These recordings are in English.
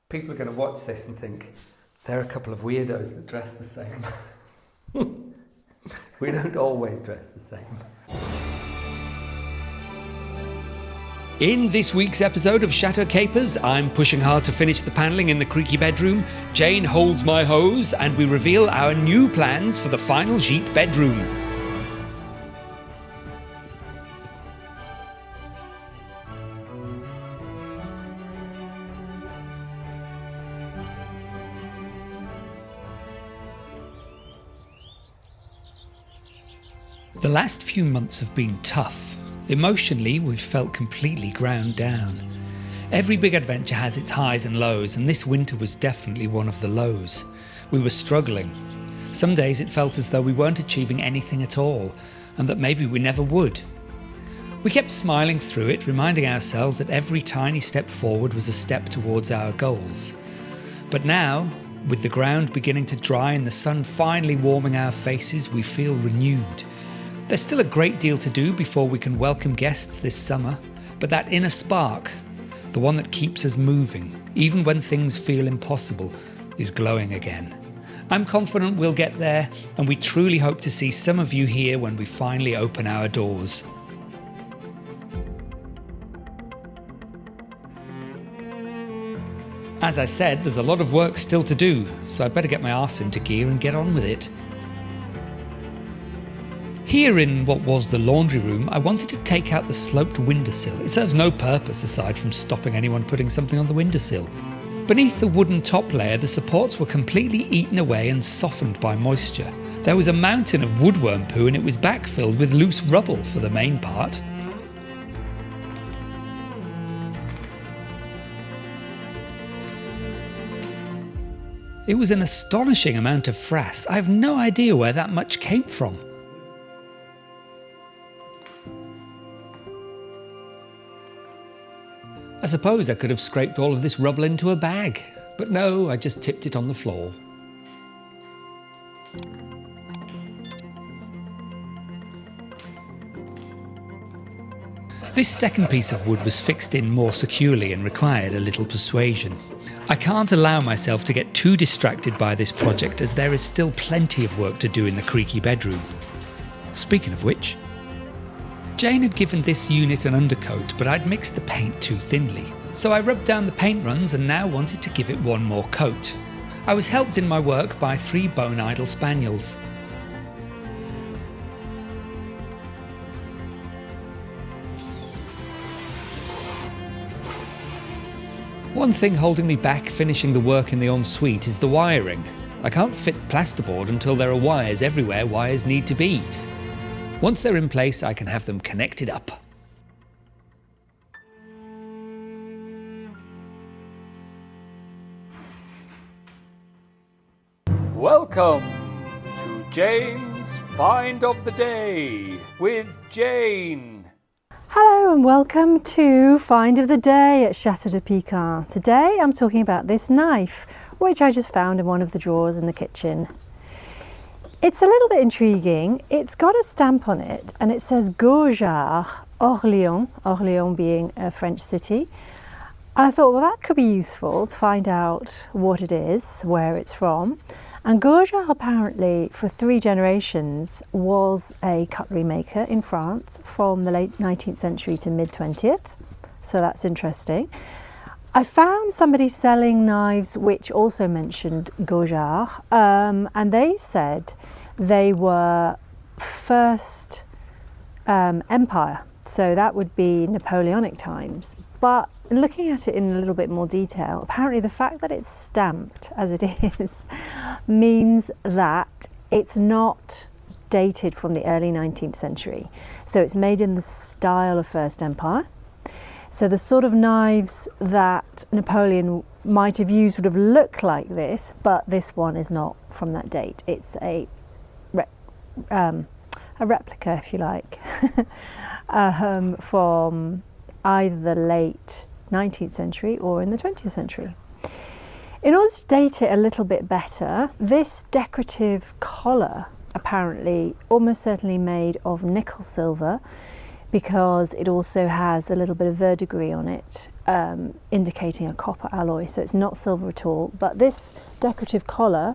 People are going to watch this and think, they're a couple of weirdos that dress the same. We don't always dress the same. In this week's episode of Chateau Capers, I'm pushing hard to finish the panelling in the creaky bedroom, Jane holds my hose, and we reveal our new plans for the final Gîte bedroom. The last few months have been tough. Emotionally, we've felt completely ground down. Every big adventure has its highs and lows, and this winter was definitely one of the lows. We were struggling. Some days it felt as though we weren't achieving anything at all, and that maybe we never would. We kept smiling through it, reminding ourselves that every tiny step forward was a step towards our goals. But now, with the ground beginning to dry and the sun finally warming our faces, we feel renewed. There's still a great deal to do before we can welcome guests this summer, but that inner spark, the one that keeps us moving, even when things feel impossible, is glowing again. I'm confident we'll get there, and we truly hope to see some of you here when we finally open our doors. As I said, there's a lot of work still to do, so I'd better get my arse into gear and get on with it. Here in what was the laundry room, I wanted to take out the sloped windowsill. It serves no purpose aside from stopping anyone putting something on the windowsill. Beneath the wooden top layer, the supports were completely eaten away and softened by moisture. There was a mountain of woodworm poo and it was backfilled with loose rubble for the main part. It was an astonishing amount of frass. I have no idea where that much came from. I suppose I could have scraped all of this rubble into a bag, but no, I just tipped it on the floor. This second piece of wood was fixed in more securely and required a little persuasion. I can't allow myself to get too distracted by this project as there is still plenty of work to do in the creaky bedroom. Speaking of which, Jane had given this unit an undercoat, but I'd mixed the paint too thinly. So I rubbed down the paint runs and now wanted to give it one more coat. I was helped in my work by 3 bone-idle spaniels. One thing holding me back finishing the work in the ensuite is the wiring. I can't fit plasterboard until there are wires everywhere wires need to be. Once they're in place, I can have them connected up. Welcome to Jane's Find of the Day with Jane. Hello and welcome to Find of the Day at Château de Pican. Today I'm talking about this knife, which I just found in one of the drawers in the kitchen. It's a little bit intriguing. It's got a stamp on it and it says Gaugeard, Orléans, Orléans being a French city. And I thought, well, that could be useful to find out what it is, where it's from. And Gaugeard apparently for 3 generations was a cutlery maker in France from the late 19th century to mid-20th. So that's interesting. I found somebody selling knives which also mentioned Gaugeard, and they said they were first empire, so that would be Napoleonic times. But looking at it in a little bit more detail, apparently the fact that it's stamped as it is means that it's not dated from the early 19th century. So it's made in the style of First Empire. So the sort of knives that Napoleon might have used would have looked like this, but this one is not from that date. It's a replica, if you like, from either the late 19th century or in the 20th century. In order to date it a little bit better, this decorative collar, apparently almost certainly made of nickel silver, because it also has a little bit of verdigris on it, indicating a copper alloy, so it's not silver at all. But this decorative collar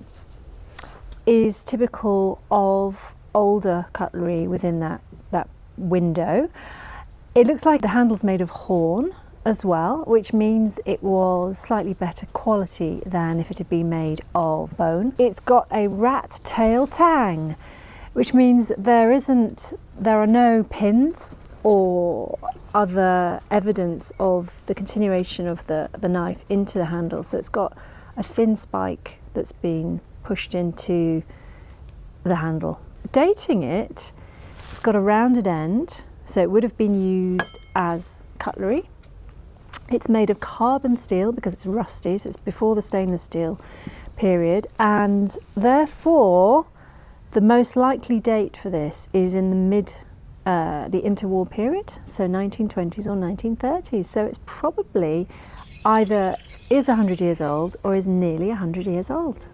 is typical of older cutlery within that window. It looks like the handle's made of horn as well, which means it was slightly better quality than if it had been made of bone. It's got a rat tail tang, which means there are no pins or other evidence of the continuation of the knife into the handle. So it's got a thin spike that's been pushed into the handle. Dating it, it's got a rounded end, so it would have been used as cutlery. It's made of carbon steel because it's rusty, so it's before the stainless steel period, and therefore the most likely date for this is in the interwar period, so 1920s or 1930s. So it's probably either is 100 years old or is nearly 100 years old.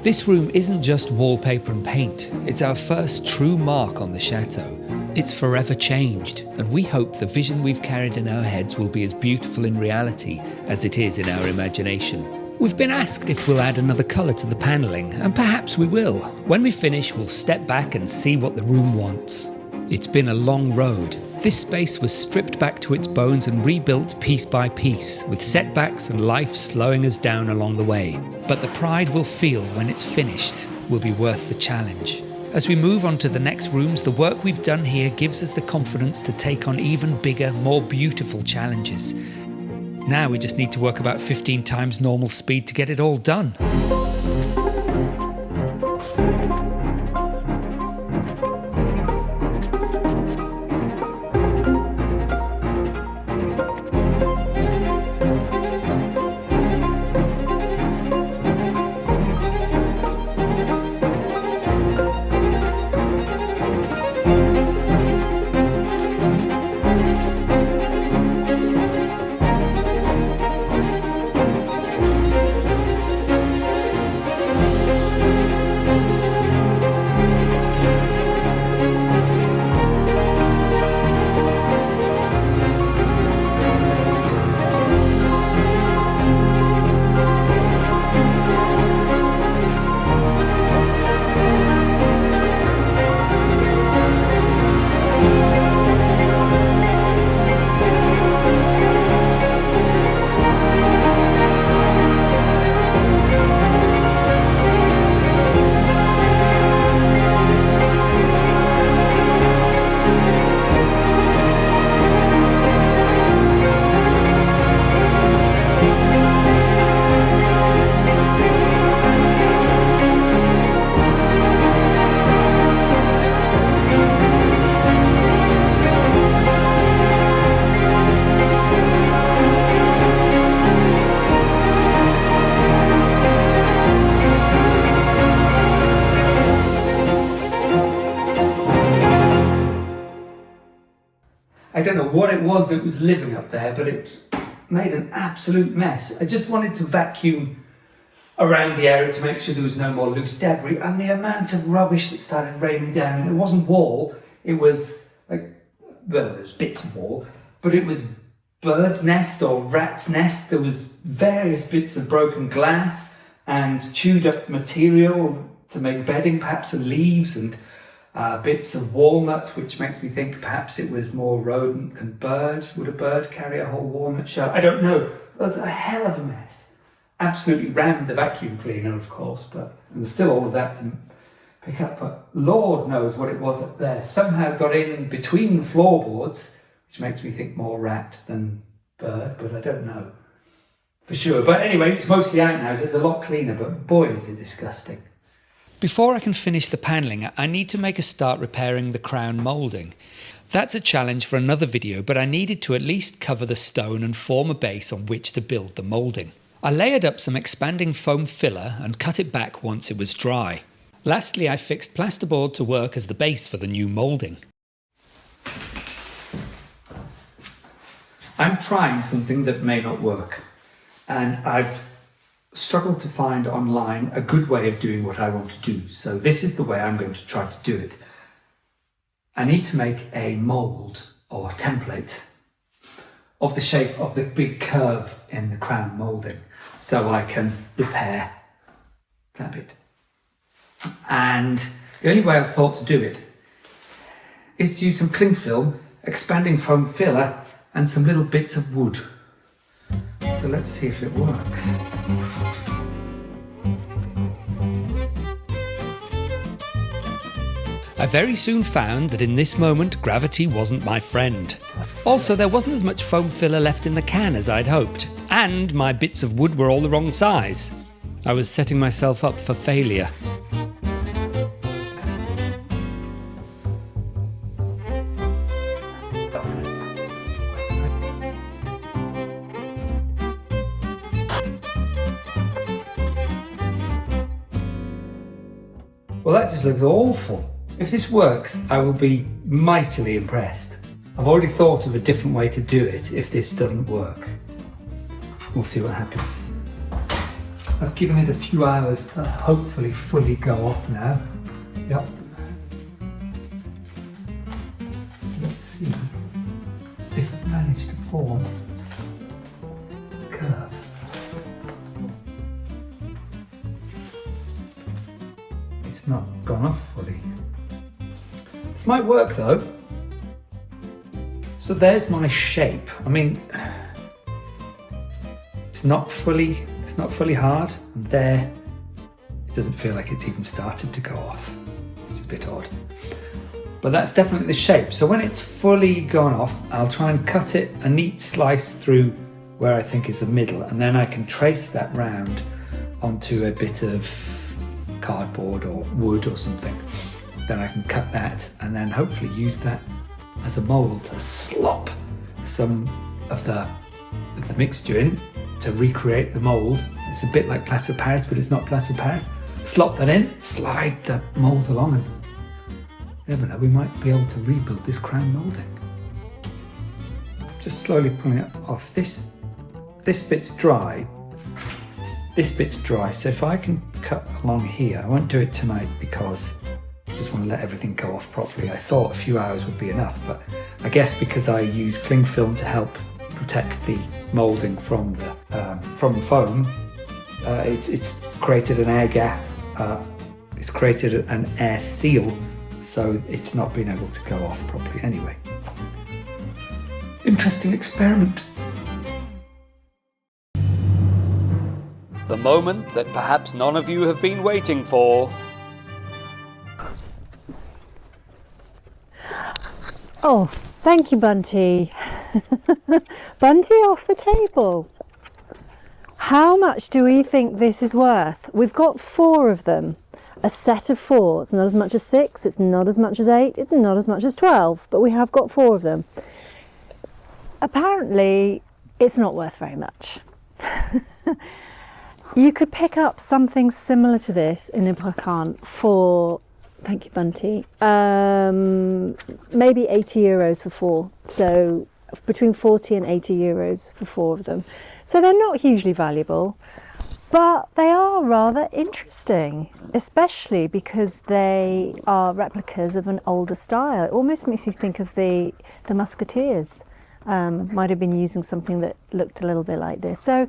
This room isn't just wallpaper and paint, it's our first true mark on the chateau. It's forever changed, and we hope the vision we've carried in our heads will be as beautiful in reality as it is in our imagination. We've been asked if we'll add another colour to the panelling, and perhaps we will. When we finish, we'll step back and see what the room wants. It's been a long road. This space was stripped back to its bones and rebuilt piece by piece, with setbacks and life slowing us down along the way. But the pride we'll feel when it's finished will be worth the challenge. As we move on to the next rooms, the work we've done here gives us the confidence to take on even bigger, more beautiful challenges. Now we just need to work about 15 times normal speed to get it all done. I don't know what it was that was living up there, but it made an absolute mess. I just wanted to vacuum around the area to make sure there was no more loose debris, and the amount of rubbish that started raining down, and it wasn't wall, it was like, well, there was bits of wall, but it was bird's nest or rat's nest. There was various bits of broken glass and chewed up material to make bedding, perhaps of leaves, and bits of walnut, which makes me think perhaps it was more rodent than bird. Would a bird carry a whole walnut shell? I don't know. It was a hell of a mess. Absolutely rammed the vacuum cleaner, of course, but there's still all of that to pick up. But Lord knows what it was up there. Somehow got in between the floorboards, which makes me think more rat than bird, but I don't know for sure. But anyway, it's mostly out now, so it's a lot cleaner, but boy, is it disgusting. Before I can finish the panelling, I need to make a start repairing the crown moulding. That's a challenge for another video, but I needed to at least cover the stone and form a base on which to build the moulding. I layered up some expanding foam filler and cut it back once it was dry. Lastly, I fixed plasterboard to work as the base for the new moulding. I'm trying something that may not work, and I've struggled to find online a good way of doing what I want to do. So this is the way I'm going to try to do it. I need to make a mould or template of the shape of the big curve in the crown moulding so I can repair that bit. And the only way I've thought to do it is to use some cling film, expanding foam filler and some little bits of wood. So let's see if it works. I very soon found that in this moment gravity wasn't my friend. Also, there wasn't as much foam filler left in the can as I'd hoped, and my bits of wood were all the wrong size. I was setting myself up for failure. Well, that just looks awful. If this works, I will be mightily impressed. I've already thought of a different way to do it if this doesn't work. We'll see what happens. I've given it a few hours to hopefully fully go off now. Yep. So let's see if I manage to form a curve. It's not gone off fully. This might work though. So there's my shape. I mean, it's not fully hard. And there, it doesn't feel like it's even started to go off. It's a bit odd. But that's definitely the shape. So when it's fully gone off, I'll try and cut it a neat slice through where I think is the middle, and then I can trace that round onto a bit of cardboard or wood or something. Then I can cut that and then hopefully use that as a mould to slop some of the mixture in to recreate the mould. It's a bit like plaster of Paris, but it's not plaster of Paris. Slop that in, slide the mould along, and you never know, we might be able to rebuild this crown moulding. Just slowly pulling it off. This bit's dry. This bit's dry, so if I can cut along here, I won't do it tonight because I just want to let everything go off properly. I thought a few hours would be enough, but I guess because I use cling film to help protect the moulding from the foam, it's created an air gap. It's created an air seal, so it's not been able to go off properly. Anyway, interesting experiment. The moment that perhaps none of you have been waiting for. Oh, thank you, Bunty. Bunty off the table. How much do we think this is worth? We've got 4 of them. A set of 4. It's not as much as 6, it's not as much as 8, it's not as much as 12, but we have got 4 of them. Apparently, it's not worth very much. You could pick up something similar to this in Pican for, thank you, Bunty, maybe 80 euros for 4. So between 40 and 80 euros for 4 of them. So they're not hugely valuable, but they are rather interesting, especially because they are replicas of an older style. It almost makes me think of the Musketeers. Might have been using something that looked a little bit like this. So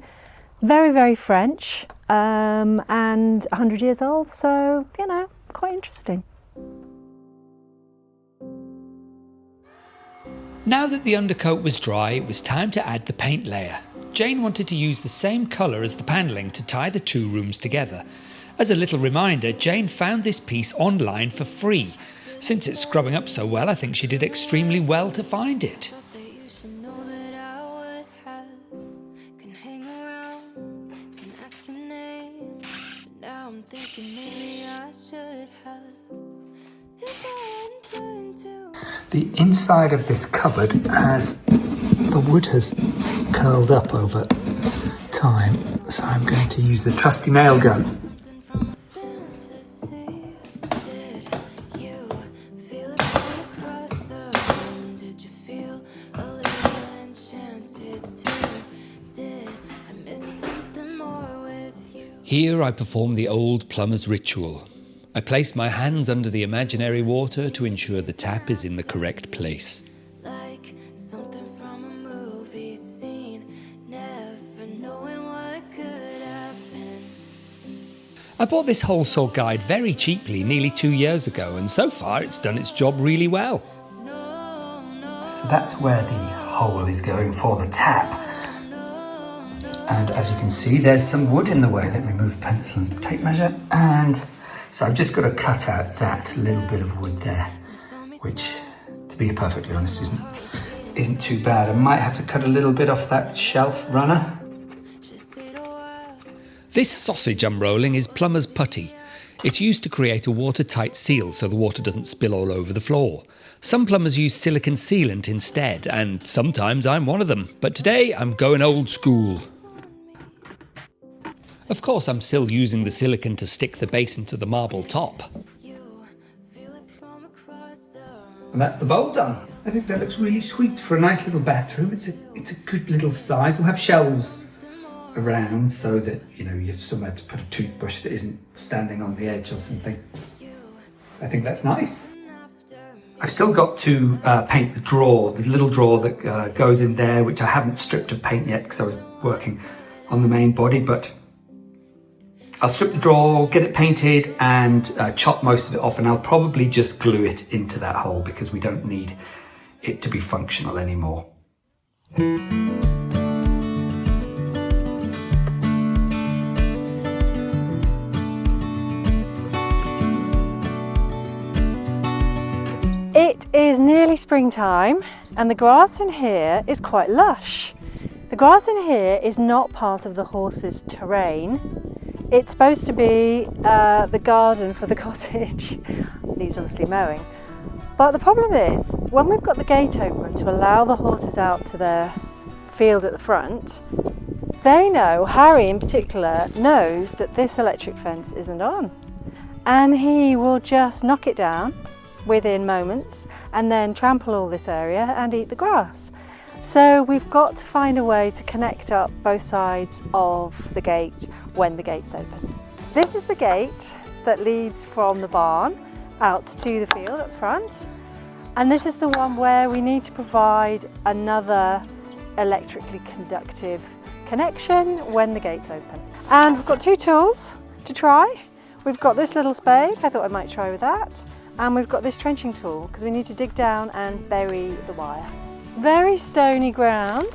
very, very French, and 100 years old, so, you know, quite interesting. Now that the undercoat was dry, it was time to add the paint layer. Jane wanted to use the same colour as the panelling to tie the 2 rooms together. As a little reminder, Jane found this piece online for free. Since it's scrubbing up so well, I think she did extremely well to find it. The inside of this cupboard the wood has curled up over time, so I'm going to use the trusty nail gun. Did I miss something more with you? Here I perform the old plumber's ritual. I place my hands under the imaginary water to ensure the tap is in the correct place. Like something from a movie scene, never knowing what could have been. I bought this hole saw guide very cheaply nearly 2 years ago, and so far it's done its job really well. So that's where the hole is going for the tap. And as you can see, there's some wood in the way. Let me move pencil and tape measure. And so I've just got to cut out that little bit of wood there, which, to be perfectly honest, isn't too bad. I might have to cut a little bit off that shelf runner. This sausage I'm rolling is plumber's putty. It's used to create a watertight seal so the water doesn't spill all over the floor. Some plumbers use silicone sealant instead, and sometimes I'm one of them. But today I'm going old school. Of course, I'm still using the silicone to stick the basin to the marble top. And that's the bowl done. I think that looks really sweet for a nice little bathroom. It's a good little size. We'll have shelves around so that, you know, you have somewhere to put a toothbrush that isn't standing on the edge or something. I think that's nice. I've still got to paint the drawer, the little drawer that goes in there, which I haven't stripped of paint yet because I was working on the main body, but I'll strip the drawer, get it painted and chop most of it off, and I'll probably just glue it into that hole because we don't need it to be functional anymore. It is nearly springtime and the grass in here is quite lush. The grass in here is not part of the horse's terrain. It's supposed to be the garden for the cottage. Needs obviously mowing. But the problem is, when we've got the gate open to allow the horses out to their field at the front, they know, Harry in particular, knows that this electric fence isn't on. And he will just knock it down within moments and then trample all this area and eat the grass. So we've got to find a way to connect up both sides of the gate when the gate's open. This is the gate that leads from the barn out to the field up front, and this is the one where we need to provide another electrically conductive connection when the gate's open. And we've got two tools to try. We've got this little spade, I thought I might try with that, and we've got this trenching tool because we need to dig down and bury the wire. Very stony ground.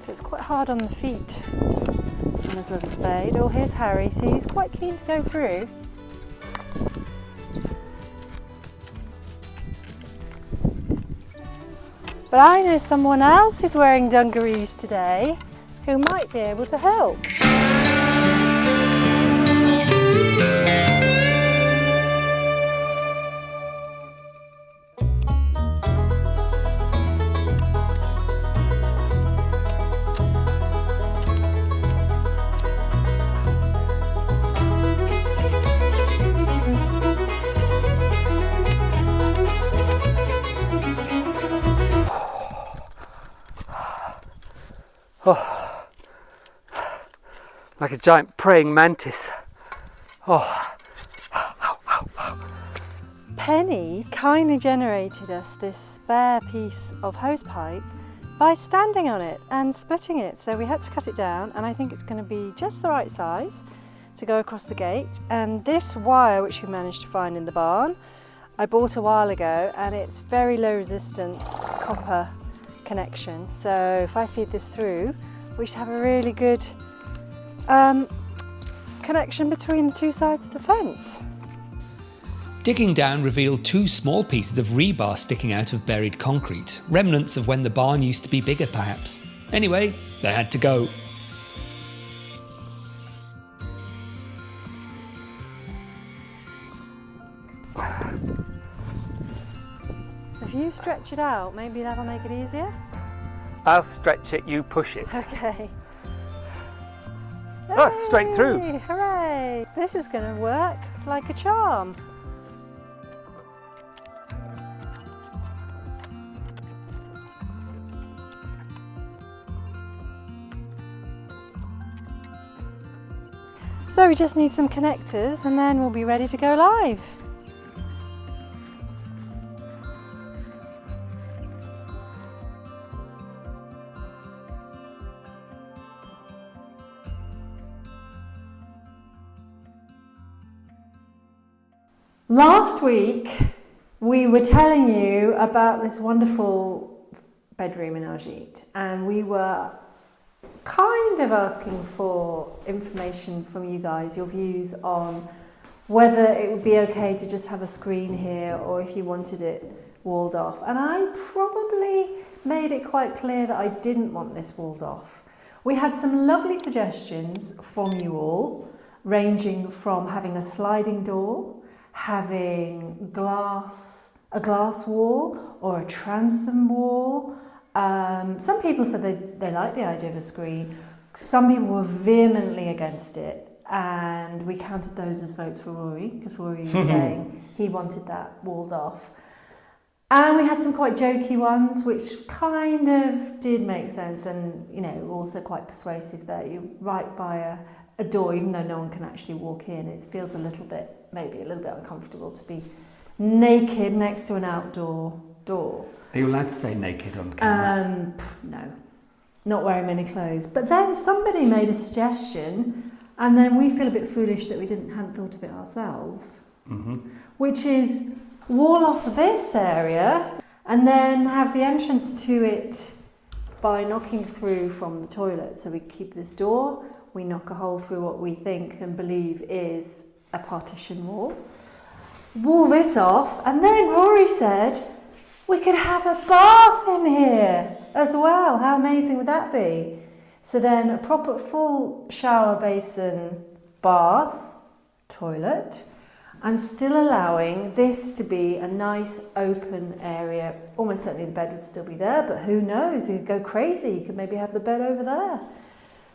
So it's quite hard on the feet on this little spade. Oh, here's Harry. See, he's quite keen to go through. But I know someone else is wearing dungarees today who might be able to help. Oh, like a giant praying mantis. Oh. Penny kindly generated us this spare piece of hose pipe by standing on it and splitting it. So we had to cut it down, and I think it's going to be just the right size to go across the gate. And this wire, which we managed to find in the barn, I bought a while ago, and it's very low resistance copper connection. So if I feed this through, we should have a really good connection between the two sides of the fence. Digging down revealed two small pieces of rebar sticking out of buried concrete, remnants of when the barn used to be bigger perhaps. Anyway, they had to go. So if you stretch it out, maybe that'll make it easier? I'll stretch it, you push it. Okay. Oh, straight through. Hey, hooray! This is going to work like a charm. So we just need some connectors and then we'll be ready to go live. Last week we were telling you about this wonderful bedroom in our Gîte, and we were kind of asking for information from you guys, your views on whether it would be okay to just have a screen here or if you wanted it walled off. And I probably made it quite clear that I didn't want this walled off. We had some lovely suggestions from you all, ranging from having a sliding door, having a glass wall or a transom wall. Some people said they liked the idea of a screen. Some people were vehemently against it, and we counted those as votes for Rory, because Rory was saying he wanted that walled off. And we had some quite jokey ones, which kind of did make sense, and also quite persuasive that you're right by a door, even though no one can actually walk in. It feels maybe a little bit uncomfortable to be naked next to an outdoor door. Are you allowed to say naked on camera? No, not wearing many clothes. But then somebody made a suggestion, and then we feel a bit foolish that we hadn't thought of it ourselves, which is wall off this area and then have the entrance to it by knocking through from the toilet. So we keep this door, we knock a hole through what we think and believe is a partition wall, wall this off, and then Rory said we could have a bath in here as well. How amazing would that be? So then a proper full shower basin, bath, toilet, and still allowing this to be a nice open area. Almost certainly the bed would still be there, but who knows, you could go crazy, you could maybe have the bed over there.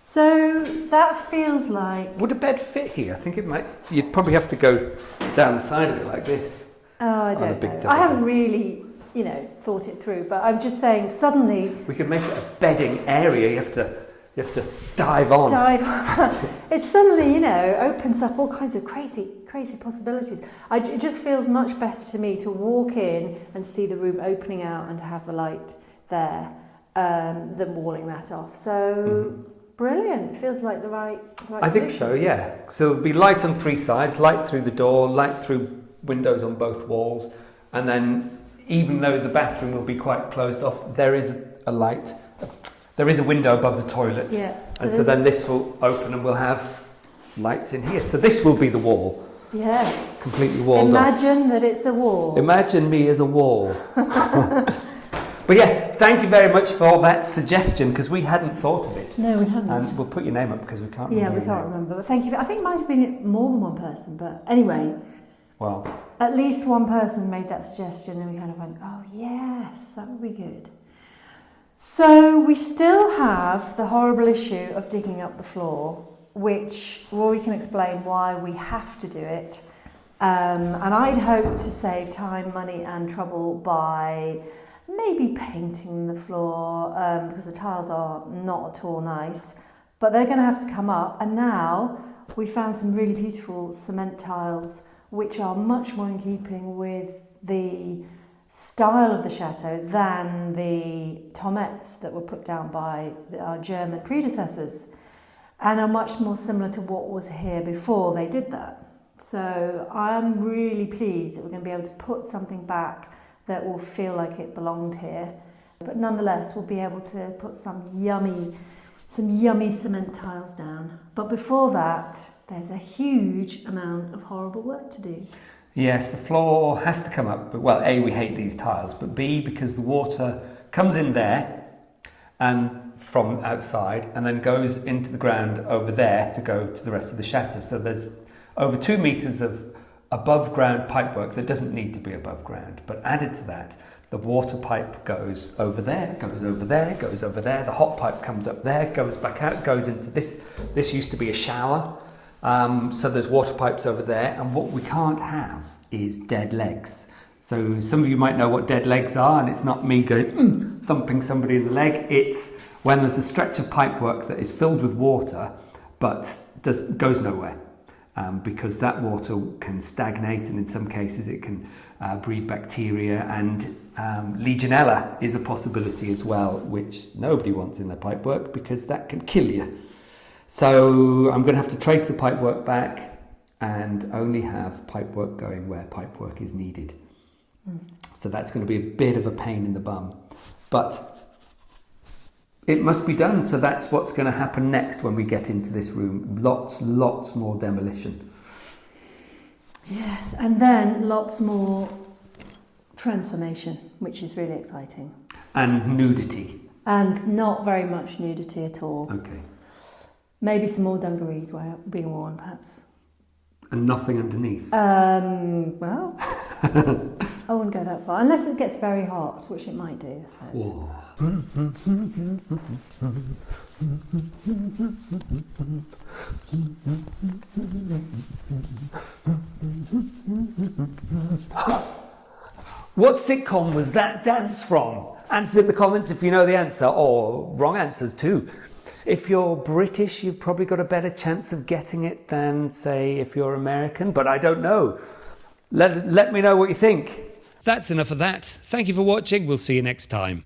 So that feels like... Would a bed fit here? I think it might. You'd probably have to go down the side of it like this. Oh, I don't know. I haven't really, thought it through, but I'm just saying suddenly... We could make it a bedding area. You have to dive on. It suddenly, opens up all kinds of crazy possibilities. It just feels much better to me to walk in and see the room opening out and to have the light there than walling that off. So... Brilliant. Feels like the right I think so, yeah. So it'll be light on three sides, light through the door, light through windows on both walls, and then even though the bathroom will be quite closed off, there is a light. There is a window above the toilet. Yeah. So then this will open and we'll have lights in here. So this will be the wall. Yes. Completely walled off. Imagine that it's a wall. Imagine me as a wall. But yes, thank you very much for that suggestion, because we hadn't thought of it. No, we hadn't. And we'll put your name up because we can't remember. Yeah, we can't remember. But thank you. I think it might have been more than one person. But anyway, well, at least one person made that suggestion and we kind of went, oh yes, that would be good. So we still have the horrible issue of digging up the floor, which Rory can explain why we have to do it. And I'd hoped to save time, money and trouble by... maybe painting the floor, because the tiles are not at all nice, but they're going to have to come up. And now we found some really beautiful cement tiles which are much more in keeping with the style of the chateau than the tomettes that were put down by our German predecessors, and are much more similar to what was here before they did that. So I'm really pleased that we're going to be able to put something back that will feel like it belonged here, but nonetheless we'll be able to put some yummy cement tiles down. But before that, there's a huge amount of horrible work to do. Yes, the floor has to come up, but well, A, we hate these tiles, but B, because the water comes in there and from outside and then goes into the ground over there to go to the rest of the chateau. So there's over 2 meters of above ground pipework that doesn't need to be above ground, but added to that, the water pipe goes over there, goes over there, goes over there, the hot pipe comes up there, goes back out, goes into this. This used to be a shower, so there's water pipes over there, and what we can't have is dead legs. So some of you might know what dead legs are, and it's not me going thumping somebody in the leg, it's when there's a stretch of pipework that is filled with water but goes nowhere. because that water can stagnate, and in some cases it can breed bacteria, and Legionella is a possibility as well, which nobody wants in their pipework because that can kill you. So I'm going to have to trace the pipework back and only have pipework going where pipework is needed. So that's going to be a bit of a pain in the bum, but it must be done. So that's what's going to happen next when we get into this room. Lots more demolition. Yes, and then lots more transformation, which is really exciting. And nudity. And not very much nudity at all. Okay. Maybe some more dungarees being worn, perhaps. And nothing underneath. Well, I wouldn't go that far. Unless it gets very hot, which it might do, I suppose. Whoa. What sitcom was that dance from? Answer in the comments if you know the answer, or wrong answers too. If you're British, you've probably got a better chance of getting it than, say, if you're American, but I don't know. Let me know what you think. That's enough of that. Thank you for watching. We'll see you next time.